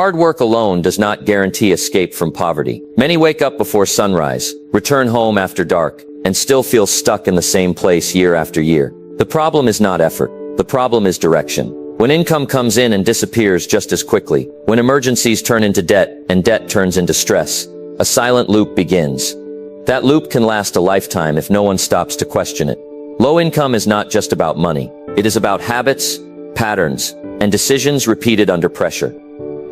Hard work alone does not guarantee escape from poverty. Many wake up before sunrise, return home after dark, and still feel stuck in the same place year after year. The problem is not effort. The problem is direction. When income comes in and disappears just as quickly, when emergencies turn into debt and debt turns into stress, a silent loop begins. That loop can last a lifetime if no one stops to question it. Low income is not just about money. It is about habits, patterns, and decisions repeated under pressure.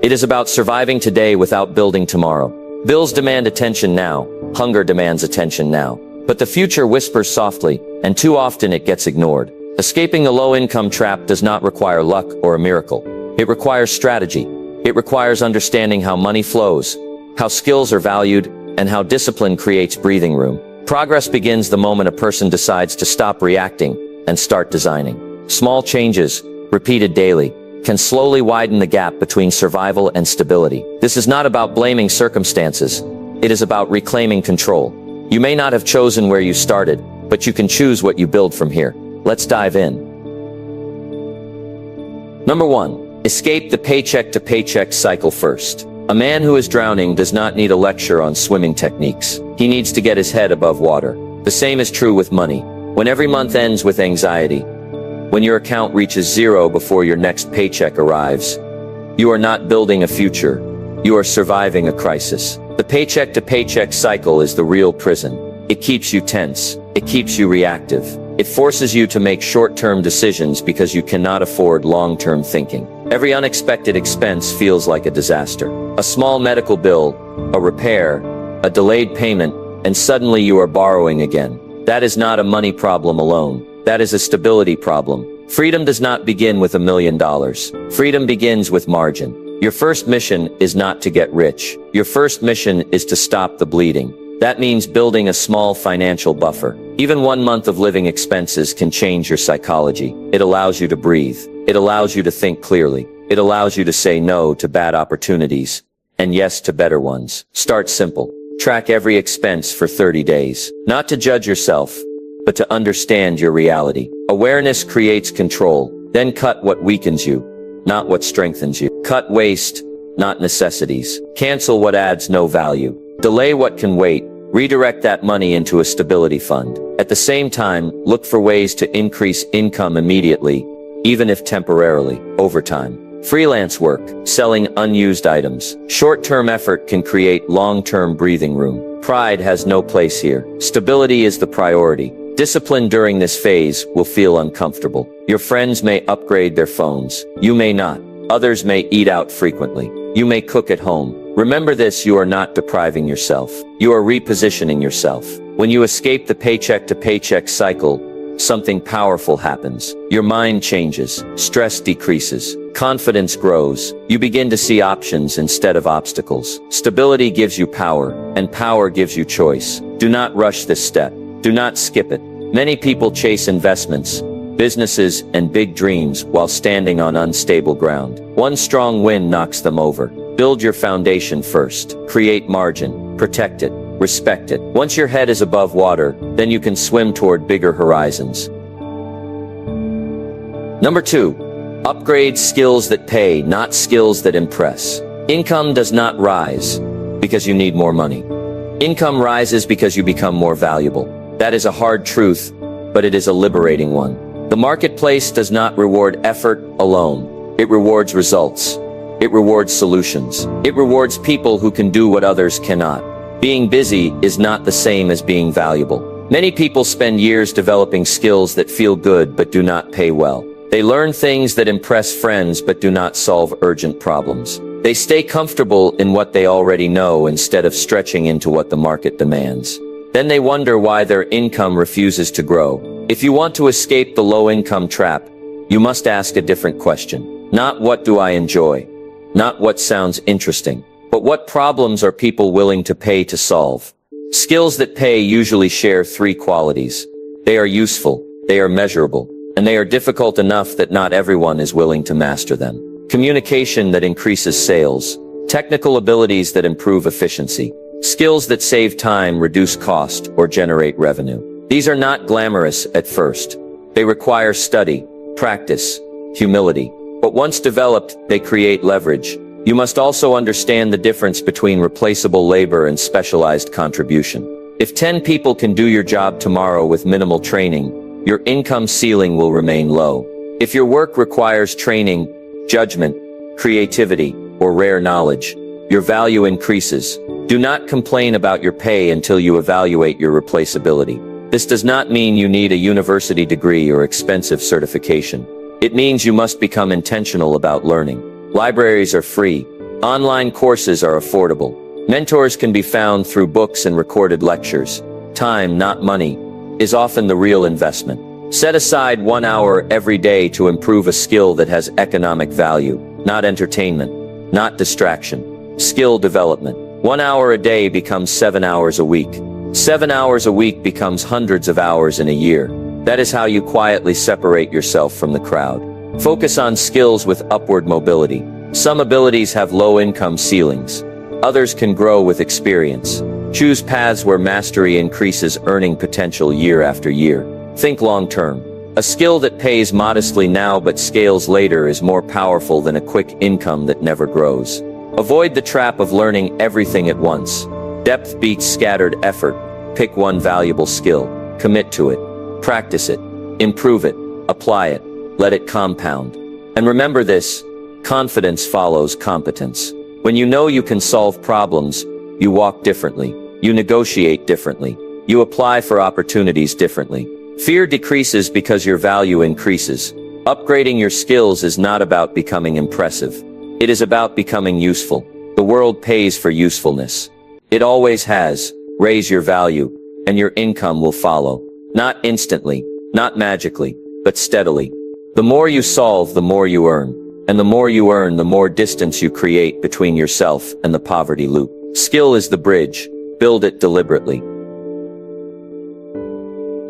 It is about surviving today without building tomorrow. Bills demand attention now. Hunger demands attention now. But the future whispers softly, and too often it gets ignored. Escaping the low-income trap does not require luck or a miracle. It requires strategy. It requires understanding how money flows, how skills are valued, and how discipline creates breathing room. Progress begins the moment a person decides to stop reacting and start designing. Small changes, repeated daily, can slowly widen the gap between survival and stability. This is not about blaming circumstances. It is about reclaiming control. You may not have chosen where you started, but you can choose what you build from here. Let's dive in. Number 1. Escape the paycheck-to-paycheck cycle first. A man who is drowning does not need a lecture on swimming techniques. He needs to get his head above water. The same is true with money. When every month ends with anxiety, when your account reaches zero before your next paycheck arrives, you are not building a future. You are surviving a crisis. The paycheck-to-paycheck cycle is the real prison. It keeps you tense. It keeps you reactive. It forces you to make short-term decisions because you cannot afford long-term thinking. Every unexpected expense feels like a disaster. A small medical bill, a repair, a delayed payment, and suddenly you are borrowing again. That is not a money problem alone. That is a stability problem. Freedom does not begin with $1 million. Freedom begins with margin. Your first mission is not to get rich. Your first mission is to stop the bleeding. That means building a small financial buffer. Even 1 month of living expenses can change your psychology. It allows you to breathe. It allows you to think clearly. It allows you to say no to bad opportunities and yes to better ones. Start simple. Track every expense for 30 days. Not to judge yourself, but to understand your reality. Awareness creates control. Then cut what weakens you, not what strengthens you. Cut waste, not necessities. Cancel what adds no value. Delay what can wait. Redirect that money into a stability fund. At the same time, look for ways to increase income immediately, even if temporarily, over time. Freelance work, selling unused items. Short-term effort can create long-term breathing room. Pride has no place here. Stability is the priority. Discipline during this phase will feel uncomfortable. Your friends may upgrade their phones. You may not. Others may eat out frequently. You may cook at home. Remember this: you are not depriving yourself. You are repositioning yourself. When you escape the paycheck-to-paycheck cycle, something powerful happens. Your mind changes. Stress decreases. Confidence grows. You begin to see options instead of obstacles. Stability gives you power, and power gives you choice. Do not rush this step. Do not skip it. Many people chase investments, businesses, and big dreams while standing on unstable ground. One strong wind knocks them over. Build your foundation first. Create margin. Protect it. Respect it. Once your head is above water, then you can swim toward bigger horizons. Number 2. Upgrade skills that pay, not skills that impress. Income does not rise because you need more money. Income rises because you become more valuable. That is a hard truth, but it is a liberating one. The marketplace does not reward effort alone. It rewards results. It rewards solutions. It rewards people who can do what others cannot. Being busy is not the same as being valuable. Many people spend years developing skills that feel good but do not pay well. They learn things that impress friends but do not solve urgent problems. They stay comfortable in what they already know instead of stretching into what the market demands. Then they wonder why their income refuses to grow. If you want to escape the low-income trap, you must ask a different question. Not what do I enjoy? Not what sounds interesting? But what problems are people willing to pay to solve? Skills that pay usually share 3 qualities. They are useful, they are measurable, and they are difficult enough that not everyone is willing to master them. Communication that increases sales. Technical abilities that improve efficiency. Skills that save time, reduce cost, or generate revenue. These are not glamorous at first. They require study, practice, humility. But once developed, they create leverage. You must also understand the difference between replaceable labor and specialized contribution. If 10 people can do your job tomorrow with minimal training, your income ceiling will remain low. If your work requires training, judgment, creativity, or rare knowledge, your value increases. Do not complain about your pay until you evaluate your replaceability. This does not mean you need a university degree or expensive certification. It means you must become intentional about learning. Libraries are free. Online courses are affordable. Mentors can be found through books and recorded lectures. Time, not money, is often the real investment. Set aside 1 hour every day to improve a skill that has economic value, not entertainment, not distraction. Skill development. 1 hour a day becomes 7 hours a week. 7 hours a week becomes hundreds of hours in a year. That is how you quietly separate yourself from the crowd. Focus on skills with upward mobility. Some abilities have low income ceilings. Others can grow with experience. Choose paths where mastery increases earning potential year after year. Think long term. A skill that pays modestly now but scales later is more powerful than a quick income that never grows. Avoid the trap of learning everything at once. Depth beats scattered effort. Pick one valuable skill. Commit to it. Practice it. Improve it. Apply it. Let it compound. And remember this, confidence follows competence. When you know you can solve problems, you walk differently. You negotiate differently. You apply for opportunities differently. Fear decreases because your value increases. Upgrading your skills is not about becoming impressive. It is about becoming useful. The world pays for usefulness. It always has. Raise your value, and your income will follow. Not instantly, not magically, but steadily. The more you solve, the more you earn. And the more you earn, the more distance you create between yourself and the poverty loop. Skill is the bridge. Build it deliberately.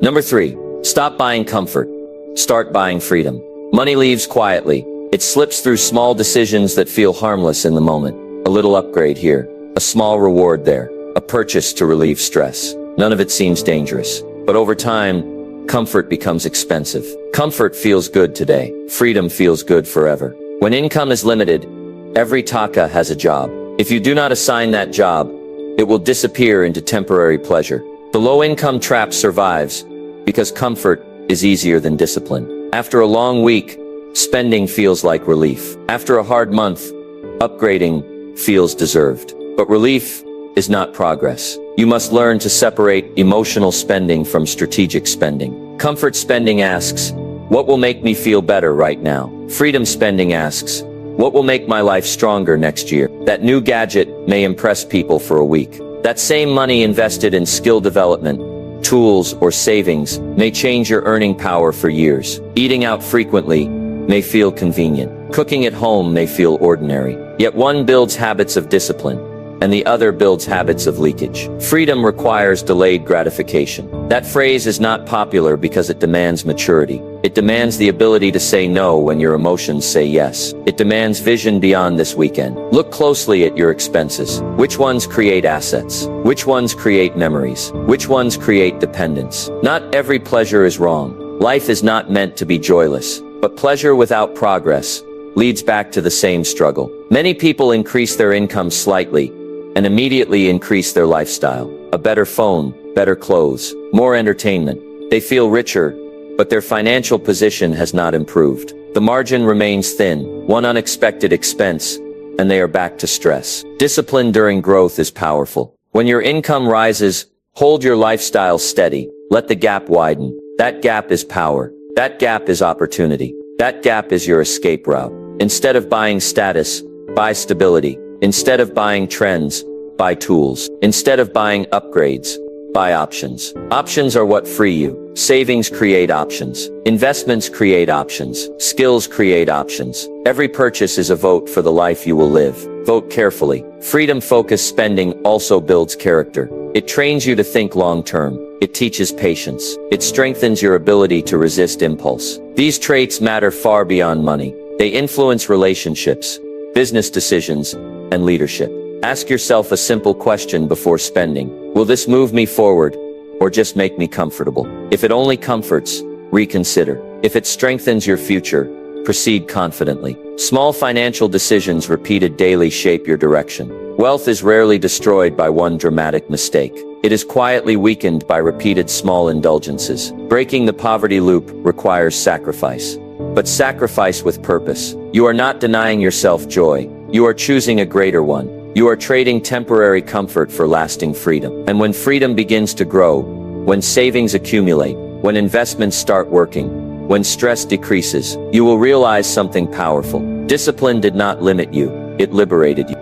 Number 3. Stop buying comfort. Start buying freedom. Money leaves quietly. It slips through small decisions that feel harmless in the moment. A little upgrade here. A small reward there. A purchase to relieve stress. None of it seems dangerous. But over time, comfort becomes expensive. Comfort feels good today. Freedom feels good forever. When income is limited, every taka has a job. If you do not assign that job, it will disappear into temporary pleasure. The low-income trap survives because comfort is easier than discipline. After a long week, spending feels like relief. After a hard month, upgrading feels deserved. But relief is not progress. You must learn to separate emotional spending from strategic spending. Comfort spending asks, what will make me feel better right now? Freedom spending asks, what will make my life stronger next year? That new gadget may impress people for a week. That same money invested in skill development, tools, or savings may change your earning power for years. Eating out frequently may feel convenient. Cooking at home may feel ordinary. Yet one builds habits of discipline, and the other builds habits of leakage. Freedom requires delayed gratification. That phrase is not popular because it demands maturity. It demands the ability to say no when your emotions say yes. It demands vision beyond this weekend. Look closely at your expenses. Which ones create assets? Which ones create memories? Which ones create dependence? Not every pleasure is wrong. Life is not meant to be joyless, but pleasure without progress leads back to the same struggle. Many people increase their income slightly and immediately increase their lifestyle. A better phone, better clothes, more entertainment. They feel richer, but their financial position has not improved. The margin remains thin, one unexpected expense, and they are back to stress. Discipline during growth is powerful. When your income rises, hold your lifestyle steady. Let the gap widen. That gap is power. That gap is opportunity. That gap is your escape route. Instead of buying status, buy stability. Instead of buying trends, buy tools. Instead of buying upgrades, buy options. Options are what free you. Savings create options. Investments create options. Skills create options. Every purchase is a vote for the life you will live. Vote carefully. Freedom-focused spending also builds character. It trains you to think long-term. It teaches patience. It strengthens your ability to resist impulse. These traits matter far beyond money. They influence relationships, business decisions, and leadership. Ask yourself a simple question before spending. Will this move me forward, or just make me comfortable? If it only comforts, reconsider. If it strengthens your future, proceed confidently. Small financial decisions repeated daily shape your direction. Wealth is rarely destroyed by one dramatic mistake. It is quietly weakened by repeated small indulgences. Breaking the poverty loop requires sacrifice. But sacrifice with purpose. You are not denying yourself joy. You are choosing a greater one. You are trading temporary comfort for lasting freedom. And when freedom begins to grow, when savings accumulate, when investments start working, when stress decreases, you will realize something powerful. Discipline did not limit you, it liberated you.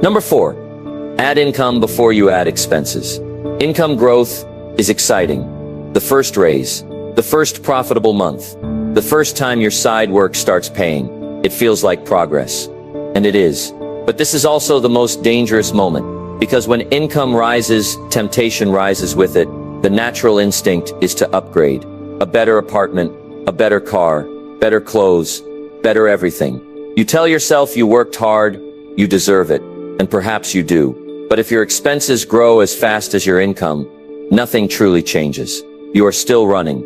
Number 4. Add income before you add expenses. Income growth is exciting. The first raise, the first profitable month, the first time your side work starts paying, it feels like progress. And it is. But this is also the most dangerous moment, because when income rises, temptation rises with it. The natural instinct is to upgrade. A better apartment, a better car, better clothes, better everything. You tell yourself you worked hard, you deserve it, and perhaps you do. But if your expenses grow as fast as your income, nothing truly changes. You are still running,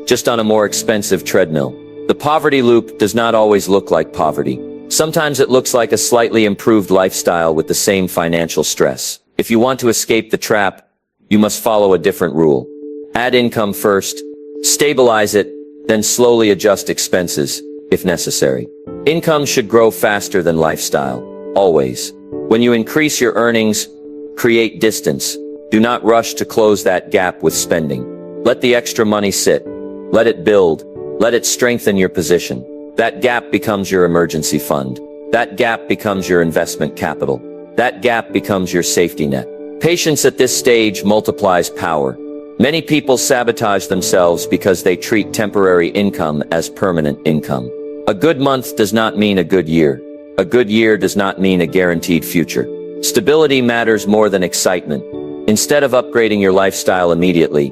just on a more expensive treadmill. The poverty loop does not always look like poverty. Sometimes it looks like a slightly improved lifestyle with the same financial stress. If you want to escape the trap, you must follow a different rule. Add income first, stabilize it, then slowly adjust expenses, if necessary. Income should grow faster than lifestyle, always. When you increase your earnings, create distance. Do not rush to close that gap with spending. Let the extra money sit. Let it build. Let it strengthen your position. That gap becomes your emergency fund. That gap becomes your investment capital. That gap becomes your safety net. Patience at this stage multiplies power. Many people sabotage themselves because they treat temporary income as permanent income. A good month does not mean a good year. A good year does not mean a guaranteed future. Stability matters more than excitement. Instead of upgrading your lifestyle immediately,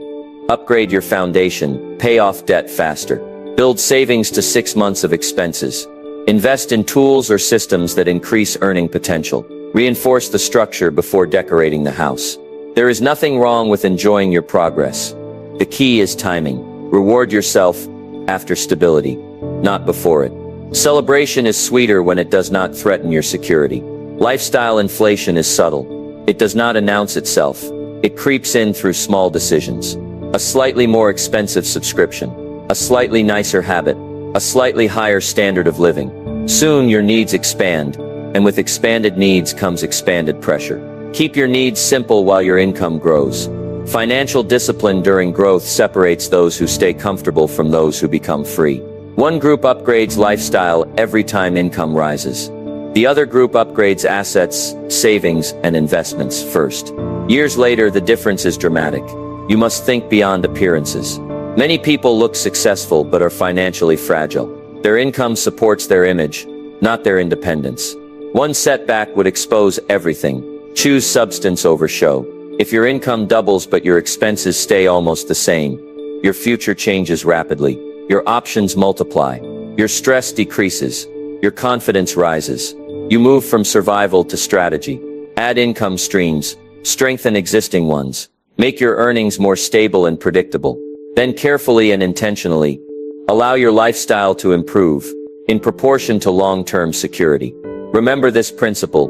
upgrade your foundation, pay off debt faster. Build savings to 6 months of expenses. Invest in tools or systems that increase earning potential. Reinforce the structure before decorating the house. There is nothing wrong with enjoying your progress. The key is timing. Reward yourself after stability, not before it. Celebration is sweeter when it does not threaten your security. Lifestyle inflation is subtle. It does not announce itself. It creeps in through small decisions. A slightly more expensive subscription. A slightly nicer habit, a slightly higher standard of living. Soon your needs expand, and with expanded needs comes expanded pressure. Keep your needs simple while your income grows. Financial discipline during growth separates those who stay comfortable from those who become free. One group upgrades lifestyle every time income rises. The other group upgrades assets, savings, and investments first. Years later, the difference is dramatic. You must think beyond appearances. Many people look successful but are financially fragile. Their income supports their image, not their independence. One setback would expose everything. Choose substance over show. If your income doubles but your expenses stay almost the same, your future changes rapidly. Your options multiply. Your stress decreases. Your confidence rises. You move from survival to strategy. Add income streams. Strengthen existing ones. Make your earnings more stable and predictable. Then carefully and intentionally, allow your lifestyle to improve, in proportion to long-term security. Remember this principle.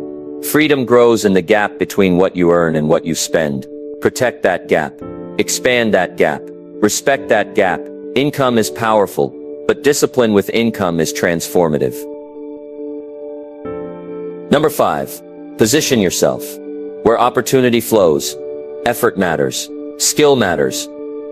Freedom grows in the gap between what you earn and what you spend. Protect that gap. Expand that gap. Respect that gap. Income is powerful, but discipline with income is transformative. Number 5. Position yourself. Where opportunity flows, effort matters, skill matters,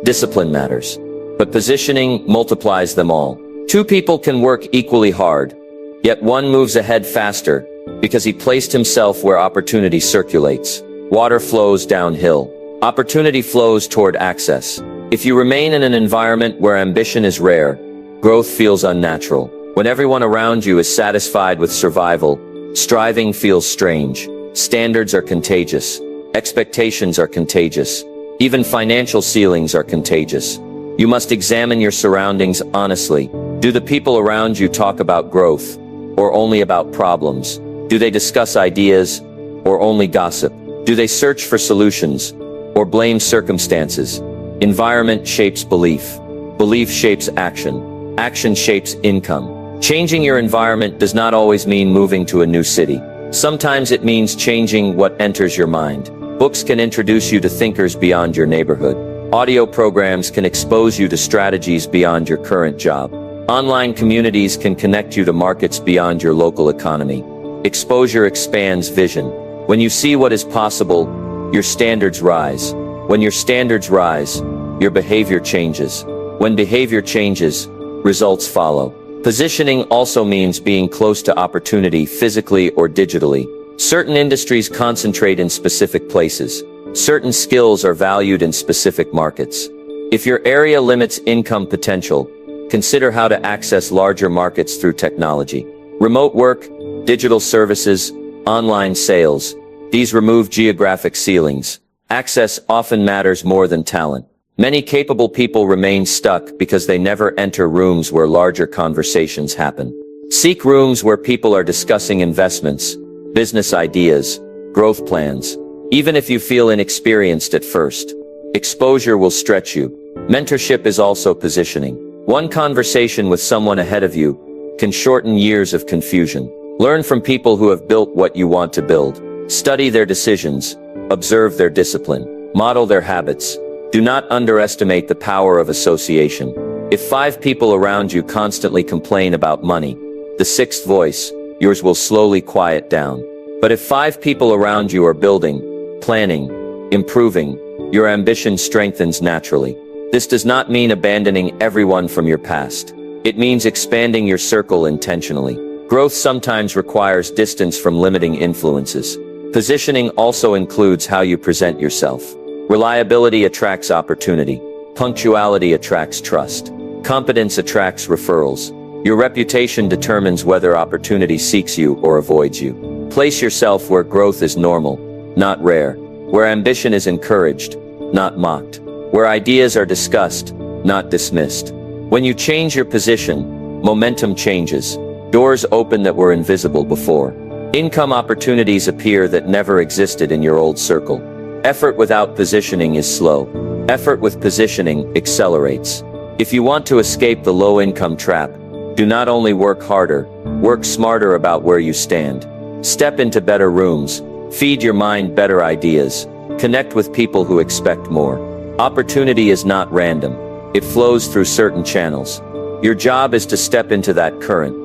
discipline matters. But positioning multiplies them all. Two people can work equally hard, yet one moves ahead faster because he placed himself where opportunity circulates. Water flows downhill. Opportunity flows toward access. If you remain in an environment where ambition is rare, growth feels unnatural. When everyone around you is satisfied with survival, striving feels strange. Standards are contagious. Expectations are contagious. Even financial ceilings are contagious. You must examine your surroundings honestly. Do the people around you talk about growth, or only about problems? Do they discuss ideas, or only gossip? Do they search for solutions, or blame circumstances? Environment shapes belief. Belief shapes action. Action shapes income. Changing your environment does not always mean moving to a new city. Sometimes it means changing what enters your mind. Books can introduce you to thinkers beyond your neighborhood. Audio programs can expose you to strategies beyond your current job. Online communities can connect you to markets beyond your local economy. Exposure expands vision. When you see what is possible, your standards rise. When your standards rise, your behavior changes. When behavior changes, results follow. Positioning also means being close to opportunity physically or digitally. Certain industries concentrate in specific places. Certain skills are valued in specific markets. If your area limits income potential, consider how to access larger markets through technology. Remote work, digital services, online sales. These remove geographic ceilings. Access often matters more than talent. Many capable people remain stuck because they never enter rooms where larger conversations happen. Seek rooms where people are discussing investments, business ideas, growth plans. Even if you feel inexperienced at first, exposure will stretch you. Mentorship is also positioning. One conversation with someone ahead of you can shorten years of confusion. Learn from people who have built what you want to build. Study their decisions, observe their discipline, model their habits. Do not underestimate the power of association. If 5 people around you constantly complain about money, the 6th voice, yours will slowly quiet down. But if 5 people around you are building, planning, improving, your ambition strengthens naturally. This does not mean abandoning everyone from your past. It means expanding your circle intentionally. Growth sometimes requires distance from limiting influences. Positioning also includes how you present yourself. Reliability attracts opportunity. Punctuality attracts trust. Competence attracts referrals. Your reputation determines whether opportunity seeks you or avoids you. Place yourself where growth is normal, not rare. Where ambition is encouraged, not mocked. Where ideas are discussed, not dismissed. When you change your position, momentum changes. Doors open that were invisible before. Income opportunities appear that never existed in your old circle. Effort without positioning is slow. Effort with positioning accelerates. If you want to escape the low-income trap, do not only work harder, work smarter about where you stand. Step into better rooms, feed your mind better ideas, connect with people who expect more. Opportunity is not random. It flows through certain channels. Your job is to step into that current.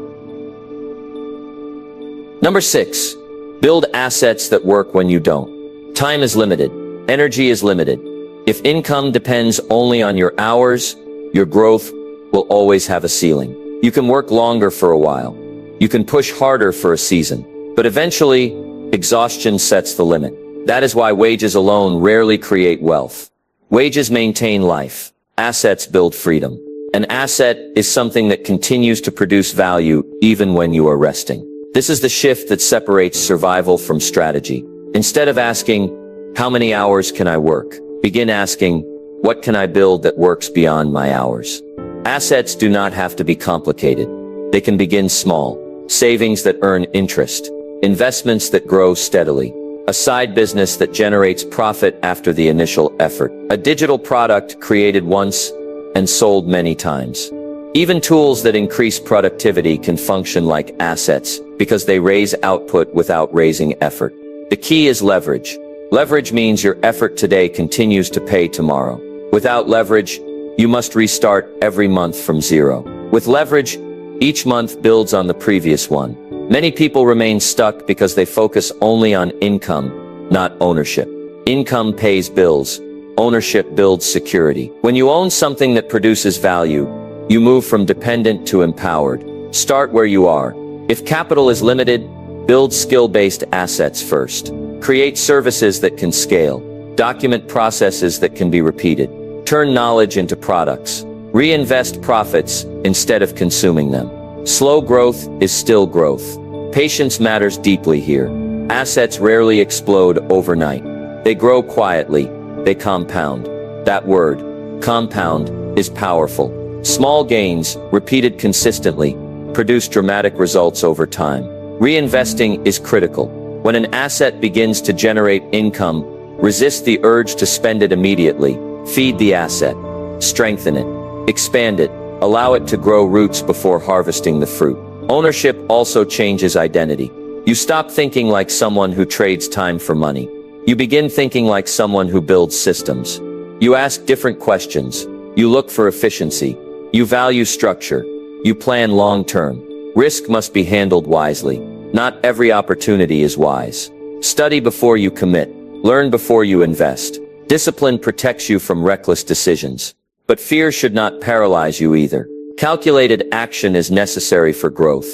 Number 6, build assets that work when you don't. Time is limited. Energy is limited. If income depends only on your hours, your growth will always have a ceiling. You can work longer for a while. You can push harder for a season. But eventually, exhaustion sets the limit. That is why wages alone rarely create wealth. Wages maintain life. Assets build freedom. An asset is something that continues to produce value even when you are resting. This is the shift that separates survival from strategy. Instead of asking, how many hours can I work? Begin asking, what can I build that works beyond my hours? Assets do not have to be complicated. They can begin small. Savings that earn interest. Investments that grow steadily. A side business that generates profit after the initial effort. A digital product created once and sold many times. Even tools that increase productivity can function like assets because they raise output without raising effort. The key is leverage. Leverage means your effort today continues to pay tomorrow. Without leverage, you must restart every month from zero. With leverage, each month builds on the previous one. Many people remain stuck because they focus only on income, not ownership. Income pays bills. Ownership builds security. When you own something that produces value, you move from dependent to empowered. Start where you are. If capital is limited, build skill-based assets first. Create services that can scale. Document processes that can be repeated. Turn knowledge into products. Reinvest profits instead of consuming them. Slow growth is still growth. Patience matters deeply here. Assets rarely explode overnight. They grow quietly. They compound. That word, compound, is powerful. Small gains, repeated consistently, produce dramatic results over time. Reinvesting is critical. When an asset begins to generate income, resist the urge to spend it immediately. Feed the asset. Strengthen it. Expand it. Allow it to grow roots before harvesting the fruit. Ownership also changes identity. You stop thinking like someone who trades time for money. You begin thinking like someone who builds systems. You ask different questions. You look for efficiency. You value structure. You plan long-term. Risk must be handled wisely. Not every opportunity is wise. Study before you commit. Learn before you invest. Discipline protects you from reckless decisions. But fear should not paralyze you either. Calculated action is necessary for growth.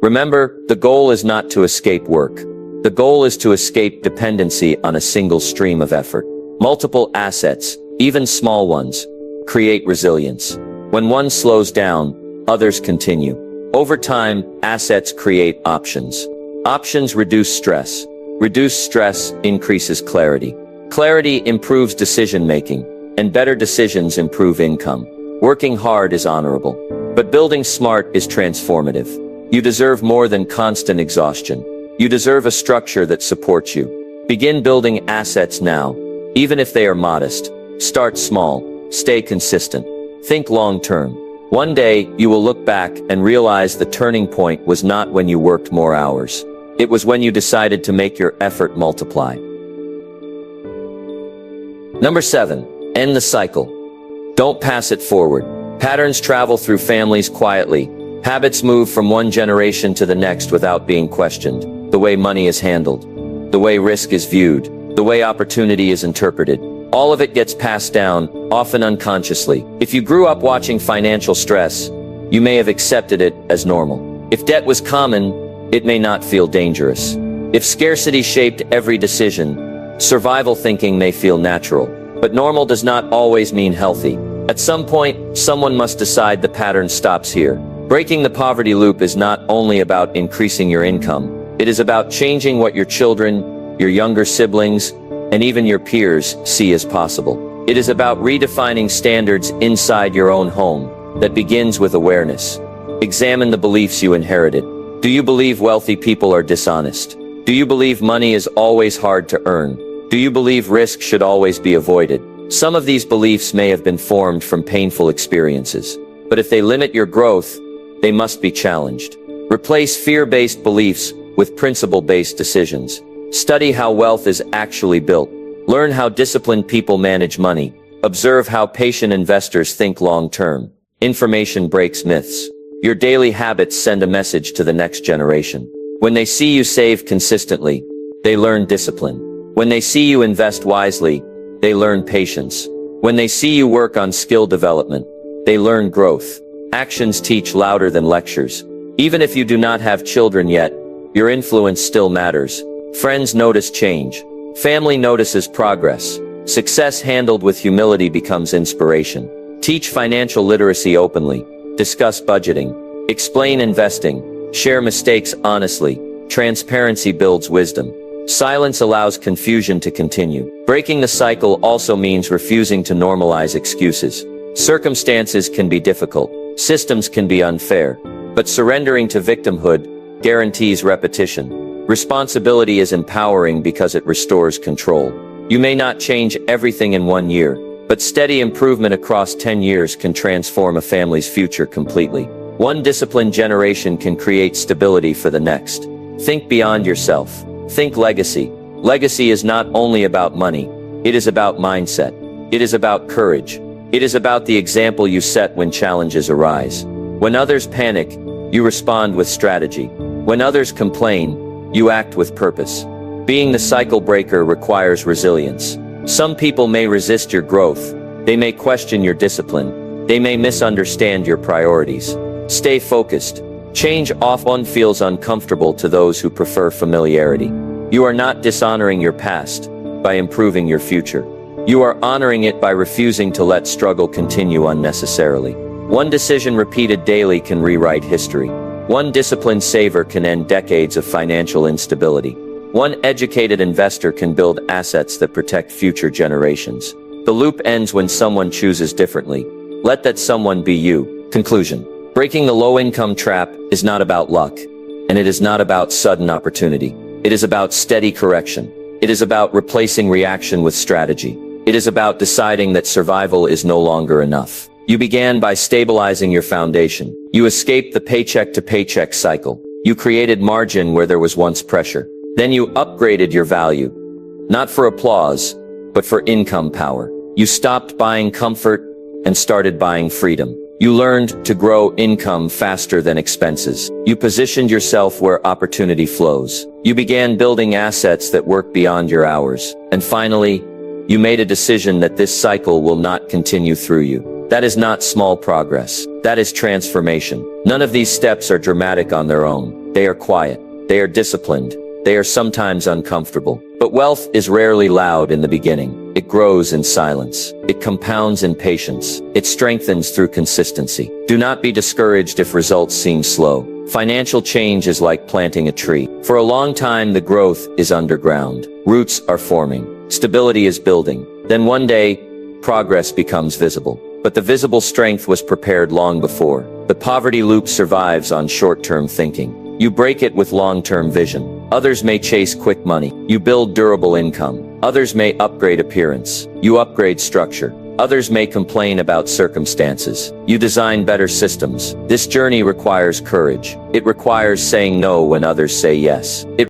Remember, the goal is not to escape work. The goal is to escape dependency on a single stream of effort. Multiple assets, even small ones, create resilience. When one slows down, others continue. Over time, assets create options. Options reduce stress. Reduced stress increases clarity. Clarity improves decision-making, and better decisions improve income. Working hard is honorable, but building smart is transformative. You deserve more than constant exhaustion. You deserve a structure that supports you. Begin building assets now, even if they are modest. Start small. Stay consistent. Think long-term. One day, you will look back and realize the turning point was not when you worked more hours. It was when you decided to make your effort multiply. Number 7. End the cycle. Don't pass it forward. Patterns travel through families quietly. Habits move from one generation to the next without being questioned. The way money is handled. The way risk is viewed. The way opportunity is interpreted. All of it gets passed down, often unconsciously. If you grew up watching financial stress, you may have accepted it as normal. If debt was common, it may not feel dangerous. If scarcity shaped every decision, survival thinking may feel natural. But normal does not always mean healthy. At some point, someone must decide the pattern stops here. Breaking the poverty loop is not only about increasing your income. It is about changing what your children, your younger siblings, and even your peers see as possible. It is about redefining standards inside your own home that begins with awareness. Examine the beliefs you inherited. Do you believe wealthy people are dishonest? Do you believe money is always hard to earn? Do you believe risk should always be avoided? Some of these beliefs may have been formed from painful experiences, but if they limit your growth, they must be challenged. Replace fear-based beliefs with principle-based decisions. Study how wealth is actually built. Learn how disciplined people manage money. Observe how patient investors think long-term. Information breaks myths. Your daily habits send a message to the next generation. When they see you save consistently, they learn discipline. When they see you invest wisely, they learn patience. When they see you work on skill development, they learn growth. Actions teach louder than lectures. Even if you do not have children yet, your influence still matters. Friends notice change. Family notices progress. Success handled with humility becomes inspiration. Teach financial literacy openly. Discuss budgeting. Explain investing. Share mistakes honestly. Transparency builds wisdom. Silence allows confusion to continue. Breaking the cycle also means refusing to normalize excuses. Circumstances can be difficult. Systems can be unfair. But surrendering to victimhood guarantees repetition. Responsibility is empowering because it restores control. You may not change everything in 1 year, but steady improvement across 10 years can transform a family's future completely. One disciplined generation can create stability for the next. Think beyond yourself. Think legacy. Legacy is not only about money. It is about mindset. It is about courage. It is about the example you set when challenges arise. When others panic, you respond with strategy. When others complain, you act with purpose. Being the cycle breaker requires resilience. Some people may resist your growth. They may question your discipline. They may misunderstand your priorities. Stay focused. Change often feels uncomfortable to those who prefer familiarity. You are not dishonoring your past by improving your future. You are honoring it by refusing to let struggle continue unnecessarily. One decision repeated daily can rewrite history. One disciplined saver can end decades of financial instability. One educated investor can build assets that protect future generations. The loop ends when someone chooses differently. Let that someone be you. Conclusion. Breaking the low-income trap is not about luck, and it is not about sudden opportunity. It is about steady correction. It is about replacing reaction with strategy. It is about deciding that survival is no longer enough. You began by stabilizing your foundation. You escaped the paycheck-to-paycheck cycle. You created margin where there was once pressure. Then you upgraded your value. Not for applause, but for income power. You stopped buying comfort and started buying freedom. You learned to grow income faster than expenses. You positioned yourself where opportunity flows. You began building assets that work beyond your hours. And finally, you made a decision that this cycle will not continue through you. That is not small progress. That is transformation. None of these steps are dramatic on their own. They are quiet. They are disciplined. They are sometimes uncomfortable. But wealth is rarely loud in the beginning. It grows in silence. It compounds in patience. It strengthens through consistency. Do not be discouraged if results seem slow. Financial change is like planting a tree. For a long time, the growth is underground. Roots are forming. Stability is building. Then one day, progress becomes visible. But the visible strength was prepared long before. The poverty loop survives on short-term thinking. You break it with long-term vision. Others may chase quick money. You build durable income. Others may upgrade appearance. You upgrade structure. Others may complain about circumstances. You design better systems. This journey requires courage. It requires saying no when others say yes. It